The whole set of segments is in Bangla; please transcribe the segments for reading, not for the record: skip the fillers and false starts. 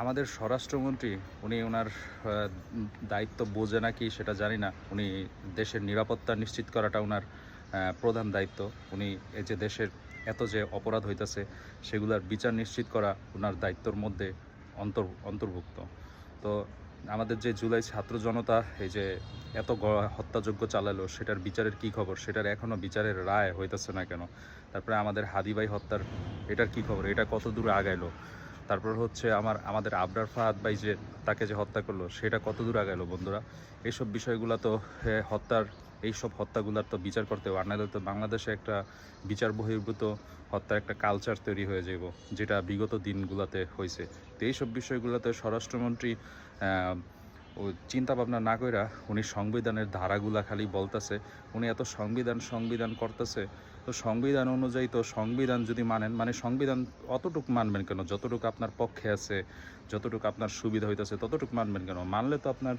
আমাদের স্বরাষ্ট্রমন্ত্রী উনি ওনার দায়িত্ব বোঝে নাকি সেটা জানি না। উনি দেশের নিরাপত্তা নিশ্চিত করাটা ওনার প্রধান দায়িত্ব। উনি এই যে দেশের এত যে অপরাধ হইতেছে সেগুলোর বিচার নিশ্চিত করা ওনার দায়িত্বর মধ্যে অন্তর্ভুক্ত। তো আমাদের যে জুলাই ছাত্র জনতা এই যে এত হত্যাযজ্ঞ চালালো সেটার বিচারের কি খবর, সেটার এখনও বিচারের রায় হইতেছে না কেন? তারপরে আমাদের হাদিভাই হত্যার এটার কি খবর, এটা কত দূর আগাইলো? তারপর হচ্ছে আমাদের আবরার ফাহাদ ভাই যে তাকে যে হত্যা করলো সেটা কত দূর আগাইলো বন্ধুরা? এইসব বিষয়গুলো তো এইসব হত্যাগুলার তো বিচার করতে হবে, আর নাহলে তো বাংলাদেশে একটা বিচার বহির্ভূত হত্যার একটা কালচার তৈরি হয়ে যাব, যেটা বিগত দিনগুলোতে হয়েছে। তো এইসব বিষয়গুলোতে স্বরাষ্ট্রমন্ত্রী ও চিন্তা ভাবনা না কইরা উনি সংবিধানের ধারাগুলা খালি বলতেছে। উনি এত সংবিধান করতেছে, তো সংবিধান অনুযায়ী তো সংবিধান যদি মানেন, মানে সংবিধান অতটুকু মানবেন কেন? যতটুকু আপনার পক্ষে আছে, যতটুকু আপনার সুবিধা হইতেছে ততটুকু মানবেন কেন? মানলে তো আপনার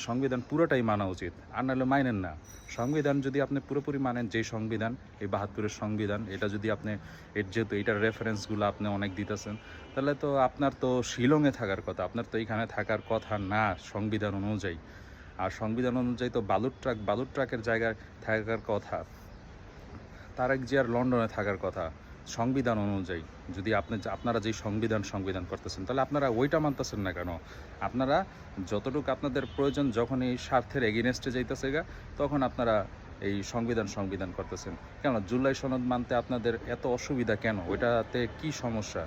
সংবিধান পুরোটাই মানা উচিত, আর নাহলে মানেন না। সংবিধান যদি আপনি পুরোপুরি মানেন, যেই সংবিধান এই ৭২-এর সংবিধান, এটা যদি আপনি যেহেতু এইটার রেফারেন্সগুলো আপনি অনেক দিতেছেন, তাহলে তো আপনার তো শিলংয়ে থাকার কথা, আপনার তো এইখানে থাকার কথা না সংবিধান অনুযায়ী। আর সংবিধান অনুযায়ী তো বালুর ট্রাকের জায়গায় থাকার কথা, তারেক জিয়ার লন্ডনে থাকার কথা সংবিধান অনুযায়ী। যদি আপনারা যেই সংবিধান করতেছেন, তাহলে আপনারা ওইটা মানতেছেন না কেন? আপনারা যতটুকু আপনাদের প্রয়োজন, যখন এই স্বার্থের এগেইনস্টে যাইতেছে গা, তখন আপনারা এই সংবিধান করতেছেন কেন? জুলাই সনদ মানতে আপনাদের এত অসুবিধা কেন? ওইটাতে কি সমস্যা?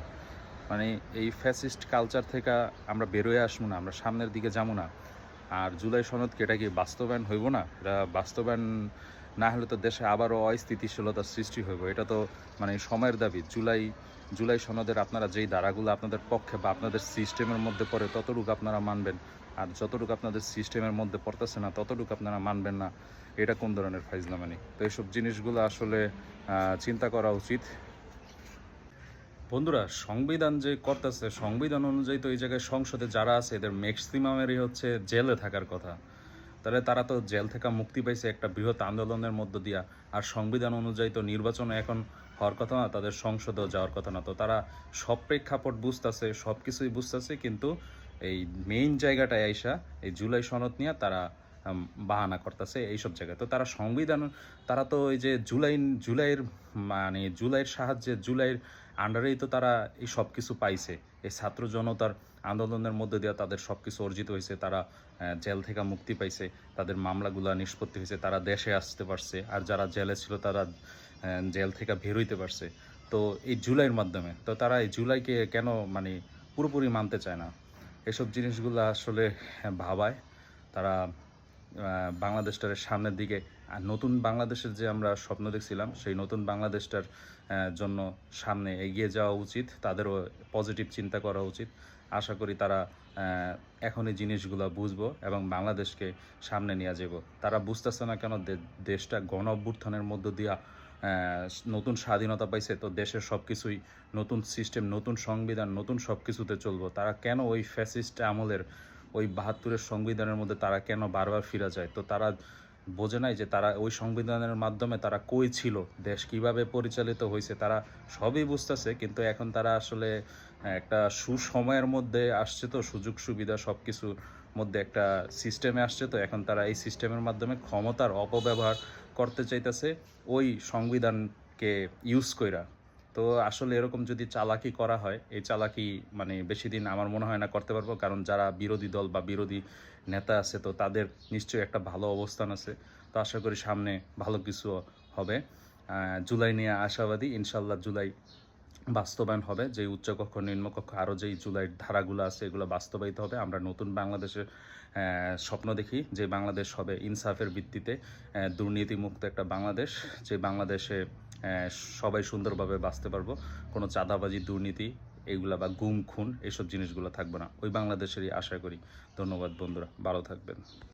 মানে এই ফ্যাসিস্ট কালচার থেকে আমরা বেরোয় আসবো না, আমরা সামনের দিকে যাবো না? আর জুলাই সনদ কি, এটা কি বাস্তবায়ন হইব না? এটা বাস্তবায়ন না হলে তো দেশে আবারও অস্থিতিশীলতার সৃষ্টি হইব। এটা তো মানে সময়ের দাবি। জুলাই সনদের আপনারা যেই ধারাগুলো আপনাদের পক্ষে বা আপনাদের সিস্টেমের মধ্যে পড়ে ততটুকু আপনারা মানবেন, আর যতটুকু আপনাদের সিস্টেমের মধ্যে পড়তেছে না ততটুকু আপনারা মানবেন না। এটা কোন ধরনের ফাইজলামানি? তো এইসব জিনিসগুলো আসলে চিন্তা করা উচিত। বন্ধুরা, সংবিধান যে করতেছে, সংবিধান অনুযায়ী তো এই জায়গায় সংসদে যারা আছে এদের ম্যাক্সিমামেরই হচ্ছে জেলে থাকার কথা। তাহলে তারা তো জেল থেকে মুক্তি পাইছে একটা বৃহৎ আন্দোলনের মধ্য দিয়া। আর সংবিধান অনুযায়ী তো নির্বাচনে এখন হওয়ার কথা না, তাদের সংসদেও যাওয়ার কথা না। তো তারা সব প্রেক্ষাপট বুঝতেছে, সব কিছুই বুঝতেছে, কিন্তু এই মেইন জায়গাটায় আইসা এই জুলাই সনদ নিয়ে তারা বাহানা করতেছে এইসব জায়গায়। তো তারা তো এই যে জুলাইয়ের সাহায্যে, জুলাইয়ের আন্ডারেই তো তারা এই সব কিছু পাইছে। এই ছাত্র জনতার আন্দোলনের মধ্যে দিয়ে তাদের সব কিছু অর্জিত হয়েছে। তারা জেল থেকে মুক্তি পাইছে, তাদের মামলাগুলা নিষ্পত্তি হয়েছে, তারা দেশে আসতে পারছে। আর যারা জেলে ছিল তারা জেল থেকে বের হইতে পারছে, তো এই জুলাইয়ের মাধ্যমে। তো তারা এই জুলাইকে কেন মানে পুরোপুরি মানতে চায় না? এসব জিনিসগুলো আসলে ভাবায়। তারা বাংলাদেশটার সামনের দিকে, আর নতুন বাংলাদেশের যে আমরা স্বপ্ন দেখছিলাম, সেই নতুন বাংলাদেশটার জন্য সামনে এগিয়ে যাওয়া উচিত। তাদেরও পজিটিভ চিন্তা করা উচিত। আশা করি তারা এখন এই জিনিসগুলো বুঝবো এবং বাংলাদেশকে সামনে নিয়ে যাব। তারা বুঝতেছে না কেন? দেশটা গণ অভ্যুত্থানের মধ্য দিয়া নতুন স্বাধীনতা পাইছে, তো দেশের সব কিছুই নতুন সিস্টেম, নতুন সংবিধান, নতুন সব কিছুতে চলবো। তারা কেন ওই ফ্যাসিস্ট আমলের ওই ৭২-এর সংবিধানের মধ্যে তারা কেন বারবার ফিরে যায়? তো তারা বোঝে নাই যে তারা ওই সংবিধানের মাধ্যমে তারা কই ছিল, দেশ কিভাবে পরিচালিত হয়েছে, তারা সবই বুঝতেছে। কিন্তু এখন তারা আসলে একটা সুসময়ের মধ্যে আসছে, তো সুযোগ সুবিধা সব কিছুর মধ্যে একটা সিস্টেমে আসছে। তো এখন তারা এই সিস্টেমের মাধ্যমে ক্ষমতার অপব্যবহার করতে চাইতেছে ওই সংবিধানকে ইউজ কইরা। তো আসলে এরকম যদি চালাকি করা হয়, এই চালাকি মানে বেশি দিন আমার মনে হয় না করতে পারবো। কারণ যারা বিরোধী দল বা বিরোধী নেতা আছে, তো তাদের নিশ্চয়ই একটা ভালো অবস্থান আছে। তো আশা করি সামনে ভালো কিছু হবে। জুলাই নিয়ে আশাবাদী, ইনশাল্লাহ জুলাই বাস্তবায়ন হবে। যে উচ্চকক্ষ, নিম্নকক্ষ, আরও যেই জুলাইয়ের ধারাগুলো আছে এগুলো বাস্তবায়িত হবে। আমরা নতুন বাংলাদেশের স্বপ্ন দেখি, যে বাংলাদেশ হবে ইনসাফের ভিত্তিতে দুর্নীতিমুক্ত একটা বাংলাদেশ, যে বাংলাদেশে সবাই সুন্দরভাবে বাঁচতে পারবো। কোনো চাঁদাবাজি, দুর্নীতি এইগুলা বা গুম খুন এইসব জিনিসগুলো থাকবে না। ওই বাংলাদেশেরই আশা করি। ধন্যবাদ বন্ধুরা, ভালো থাকবেন।